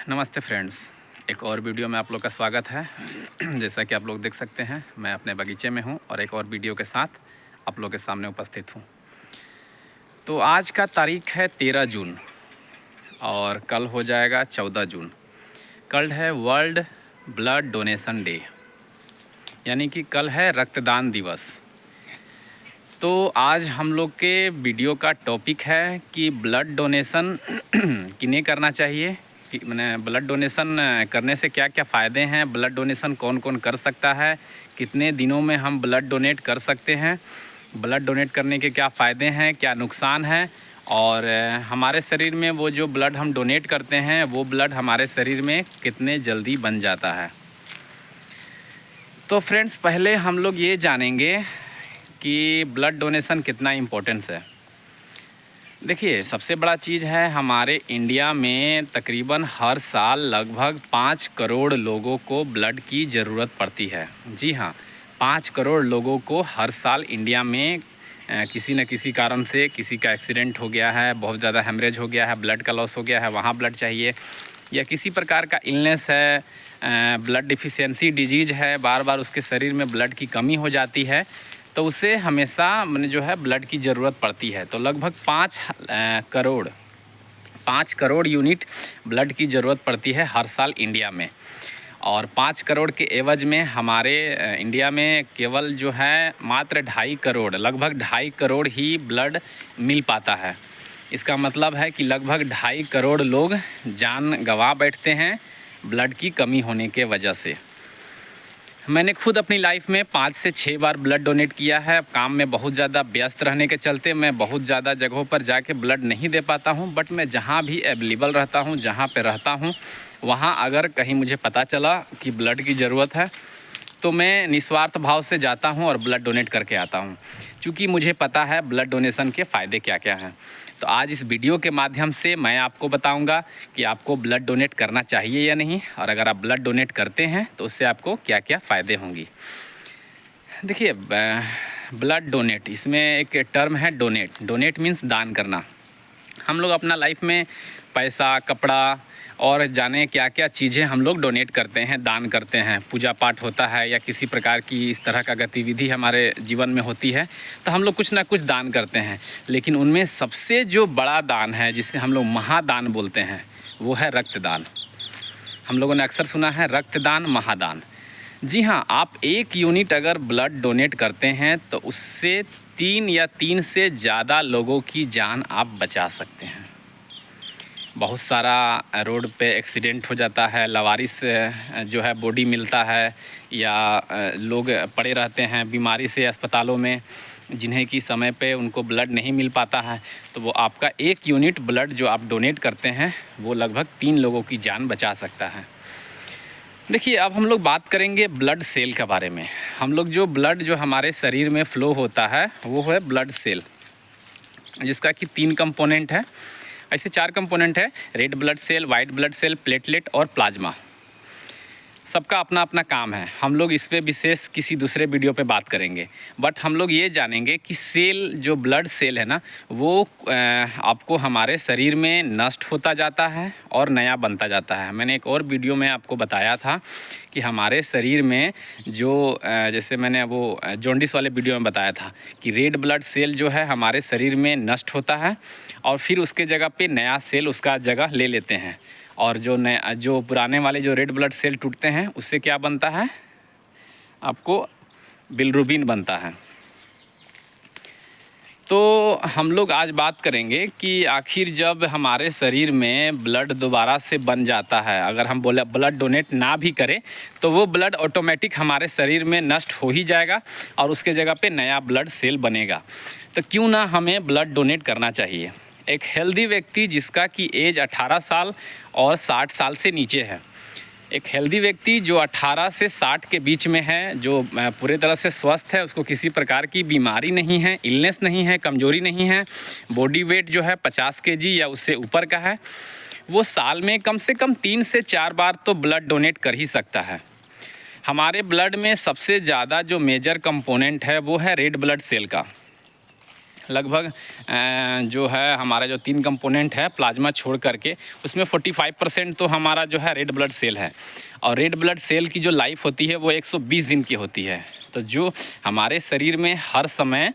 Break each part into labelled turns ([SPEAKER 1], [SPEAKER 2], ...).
[SPEAKER 1] नमस्ते फ्रेंड्स, एक और वीडियो में आप लोग का स्वागत है। जैसा कि आप लोग देख सकते हैं, मैं अपने बगीचे में हूं और एक और वीडियो के साथ आप लोग के सामने उपस्थित हूं। तो आज का तारीख है 13 जून और कल हो जाएगा 14 जून। कल है वर्ल्ड ब्लड डोनेशन डे, यानी कि कल है रक्तदान दिवस। तो आज हम लोग के वीडियो का टॉपिक है कि ब्लड डोनेशन किन्हें करना चाहिए, कि मैंने ब्लड डोनेशन करने से क्या क्या फ़ायदे हैं, ब्लड डोनेशन कौन कौन कर सकता है, कितने दिनों में हम ब्लड डोनेट कर सकते हैं, ब्लड डोनेट करने के क्या फ़ायदे हैं, क्या नुकसान है, और हमारे शरीर में वो जो ब्लड हम डोनेट करते हैं वो ब्लड हमारे शरीर में कितने जल्दी बन जाता है। तो फ्रेंड्स, पहले हम लोग ये जानेंगे कि ब्लड डोनेशन कितना इम्पोर्टेंस है। देखिए, सबसे बड़ा चीज़ है, हमारे इंडिया में तकरीबन हर साल लगभग 5 करोड़ लोगों को ब्लड की ज़रूरत पड़ती है। जी हाँ, 5 करोड़ लोगों को हर साल इंडिया में किसी न किसी कारण से, किसी का एक्सीडेंट हो गया है, बहुत ज़्यादा हेमरेज हो गया है, ब्लड का लॉस हो गया है, वहाँ ब्लड चाहिए, या किसी प्रकार का इलनेस है, ब्लड डिफिशियंसी डिजीज़ है, बार बार उसके शरीर में ब्लड की कमी हो जाती है, तो उसे हमेशा मैंने जो है ब्लड की ज़रूरत पड़ती है। तो लगभग 5 करोड़ यूनिट ब्लड की ज़रूरत पड़ती है हर साल इंडिया में। और 5 करोड़ के एवज में हमारे इंडिया में केवल जो है मात्र 2.5 करोड़, लगभग 2.5 करोड़ ही ब्लड मिल पाता है। इसका मतलब है कि लगभग 2.5 करोड़ लोग जान गंवा बैठते हैं ब्लड की कमी होने के वजह से। मैंने खुद अपनी लाइफ में 5 से 6 बार ब्लड डोनेट किया है। काम में बहुत ज़्यादा व्यस्त रहने के चलते मैं बहुत ज़्यादा जगहों पर जाके ब्लड नहीं दे पाता हूं, बट मैं जहां भी अवेलेबल रहता हूं, जहां पे रहता हूं, वहां अगर कहीं मुझे पता चला कि ब्लड की ज़रूरत है तो मैं निस्वार्थ भाव से जाता हूं और ब्लड डोनेट करके आता हूं, क्योंकि मुझे पता है ब्लड डोनेशन के फ़ायदे क्या क्या हैं। तो आज इस वीडियो के माध्यम से मैं आपको बताऊंगा कि आपको ब्लड डोनेट करना चाहिए या नहीं, और अगर आप ब्लड डोनेट करते हैं तो उससे आपको क्या क्या फ़ायदे होंगे। देखिए, ब्लड डोनेट, इसमें एक टर्म है डोनेट। डोनेट मीन्स दान करना। हम लोग अपना लाइफ में पैसा, कपड़ा और जाने क्या क्या चीज़ें हम लोग डोनेट करते हैं, दान करते हैं। पूजा पाठ होता है या किसी प्रकार की इस तरह का गतिविधि हमारे जीवन में होती है तो हम लोग कुछ ना कुछ दान करते हैं। लेकिन उनमें सबसे जो बड़ा दान है, जिसे हम लोग महादान बोलते हैं, वो है रक्तदान। हम लोगों ने अक्सर सुना है रक्तदान, महादान। जी हाँ, आप 1 यूनिट अगर ब्लड डोनेट करते हैं तो उससे 3 या 3 से ज़्यादा लोगों की जान आप बचा सकते हैं। बहुत सारा रोड पे एक्सीडेंट हो जाता है, लावारिस जो है बॉडी मिलता है, या लोग पड़े रहते हैं बीमारी से अस्पतालों में, जिन्हें कि समय पे उनको ब्लड नहीं मिल पाता है। तो वो आपका 1 यूनिट ब्लड जो आप डोनेट करते हैं वो लगभग 3 लोगों की जान बचा सकता है। देखिए, अब हम लोग बात करेंगे ब्लड सेल के बारे में। हम लोग जो ब्लड जो हमारे शरीर में फ़्लो होता है वो है ब्लड सेल, जिसका कि 3 कंपोनेंट है। ऐसे 4 कंपोनेंट है: red blood cell, white blood cell, platelet और प्लाज्मा। सबका अपना अपना काम है। हम लोग इस पे विशेष किसी दूसरे वीडियो पे बात करेंगे, बट हम लोग ये जानेंगे कि सेल, जो ब्लड सेल है ना, वो आपको हमारे शरीर में नष्ट होता जाता है और नया बनता जाता है। मैंने एक और वीडियो में आपको बताया था कि हमारे शरीर में जो जैसे मैंने वो जॉन्डिस वाले वीडियो में बताया था कि रेड ब्लड सेल जो है हमारे शरीर में नष्ट होता है और फिर उसके जगह पे नया सेल उसका जगह ले लेते हैं, और जो पुराने वाले जो रेड ब्लड सेल टूटते हैं उससे क्या बनता है, आपको बिलिरुबिन बनता है। तो हम लोग आज बात करेंगे कि आखिर जब हमारे शरीर में ब्लड दोबारा से बन जाता है, अगर हम बोले ब्लड डोनेट ना भी करें तो वो ब्लड ऑटोमेटिक हमारे शरीर में नष्ट हो ही जाएगा और उसके जगह पे नया ब्लड सेल बनेगा। तो क्यों ना हमें ब्लड डोनेट करना चाहिए। एक हेल्दी व्यक्ति जिसका कि एज 18 साल और 60 साल से नीचे है, एक हेल्दी व्यक्ति जो 18 से 60 के बीच में है, जो पूरे तरह से स्वस्थ है, उसको किसी प्रकार की बीमारी नहीं है, इलनेस नहीं है, कमजोरी नहीं है, बॉडी वेट जो है 50 केजी या उससे ऊपर का है, वो साल में कम से कम 3 से 4 बार तो ब्लड डोनेट कर ही सकता है। हमारे ब्लड में सबसे ज़्यादा जो मेजर कंपोनेंट है वो है रेड ब्लड सेल का। लगभग जो है हमारा जो 3 कंपोनेंट है प्लाज्मा छोड़ करके, उसमें 45% तो हमारा जो है रेड ब्लड सेल है। और रेड ब्लड सेल की जो लाइफ होती है वो 120 दिन की होती है। तो जो हमारे शरीर में हर समय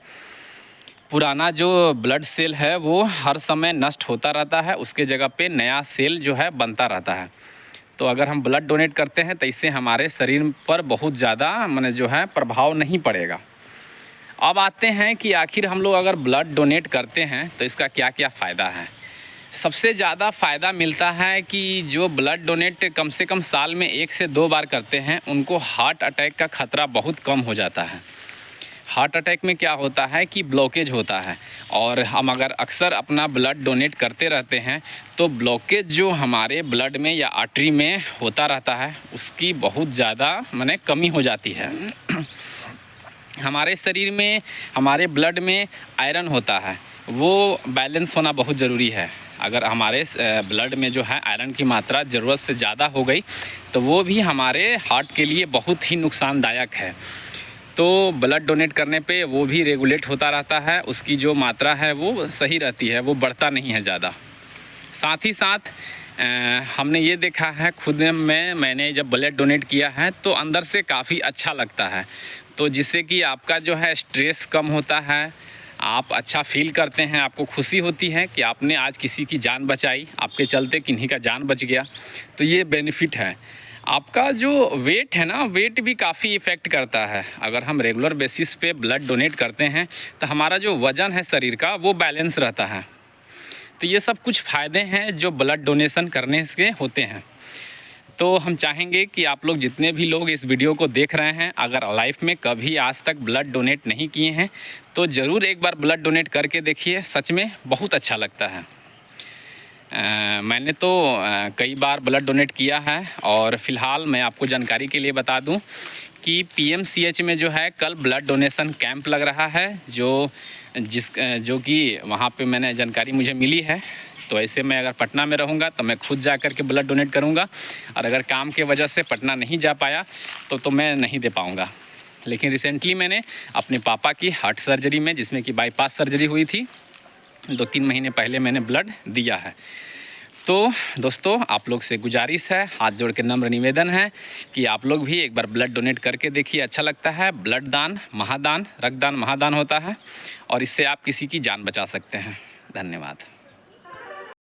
[SPEAKER 1] पुराना जो ब्लड सेल है वो हर समय नष्ट होता रहता है, उसके जगह पे नया सेल जो है बनता रहता है। तो अगर हम ब्लड डोनेट करते हैं तो इससे हमारे शरीर पर बहुत ज़्यादा माने जो है प्रभाव नहीं पड़ेगा। अब आते हैं कि आखिर हम लोग अगर ब्लड डोनेट करते हैं तो इसका क्या क्या फ़ायदा है। सबसे ज़्यादा फ़ायदा मिलता है कि जो ब्लड डोनेट कम से कम साल में 1 से 2 बार करते हैं उनको हार्ट अटैक का ख़तरा बहुत कम हो जाता है। हार्ट अटैक में क्या होता है कि ब्लॉकेज होता है, और हम अगर अक्सर अपना ब्लड डोनेट करते रहते हैं तो ब्लॉकेज जो हमारे ब्लड में या आर्टरी में होता रहता है उसकी बहुत ज़्यादा माने कमी हो जाती है। हमारे शरीर में, हमारे ब्लड में आयरन होता है, वो बैलेंस होना बहुत ज़रूरी है। अगर हमारे ब्लड में जो है आयरन की मात्रा ज़रूरत से ज़्यादा हो गई तो वो भी हमारे हार्ट के लिए बहुत ही नुकसानदायक है। तो ब्लड डोनेट करने पे वो भी रेगुलेट होता रहता है, उसकी जो मात्रा है वो सही रहती है, वो बढ़ता नहीं है ज़्यादा। साथ ही साथ हमने ये देखा है खुद में, मैंने जब ब्लड डोनेट किया है तो अंदर से काफ़ी अच्छा लगता है। तो जिससे कि आपका जो है स्ट्रेस कम होता है, आप अच्छा फील करते हैं, आपको खुशी होती है कि आपने आज किसी की जान बचाई, आपके चलते किन्हीं का जान बच गया। तो ये बेनिफिट है। आपका जो वेट है ना, वेट भी काफ़ी इफ़ेक्ट करता है। अगर हम रेगुलर बेसिस पे ब्लड डोनेट करते हैं तो हमारा जो वज़न है शरीर का वो बैलेंस रहता है। तो ये सब कुछ फ़ायदे हैं जो ब्लड डोनेशन करने से होते हैं। तो हम चाहेंगे कि आप लोग जितने भी लोग इस वीडियो को देख रहे हैं, अगर लाइफ में कभी आज तक ब्लड डोनेट नहीं किए हैं तो ज़रूर एक बार ब्लड डोनेट करके देखिए, सच में बहुत अच्छा लगता है। मैंने तो कई बार ब्लड डोनेट किया है। और फ़िलहाल मैं आपको जानकारी के लिए बता दूं कि पीएमसीएच में जो है कल ब्लड डोनेशन कैंप लग रहा है, जो कि वहाँ पे मैंने जानकारी मुझे मिली है। तो ऐसे में अगर पटना में रहूँगा तो मैं खुद जा कर के ब्लड डोनेट करूँगा, और अगर काम के वजह से पटना नहीं जा पाया तो मैं नहीं दे पाऊँगा। लेकिन रिसेंटली मैंने अपने पापा की हार्ट सर्जरी में, जिसमें कि बाईपास सर्जरी हुई थी, 2-3 महीने पहले मैंने ब्लड दिया है। तो दोस्तों, आप लोग से गुजारिश है, हाथ जोड़ के नम्र निवेदन है कि आप लोग भी एक बार ब्लड डोनेट करके देखिए, अच्छा लगता है। ब्लड दान महादान, रक्तदान महादान होता है, और इससे आप किसी की जान बचा सकते हैं। धन्यवाद।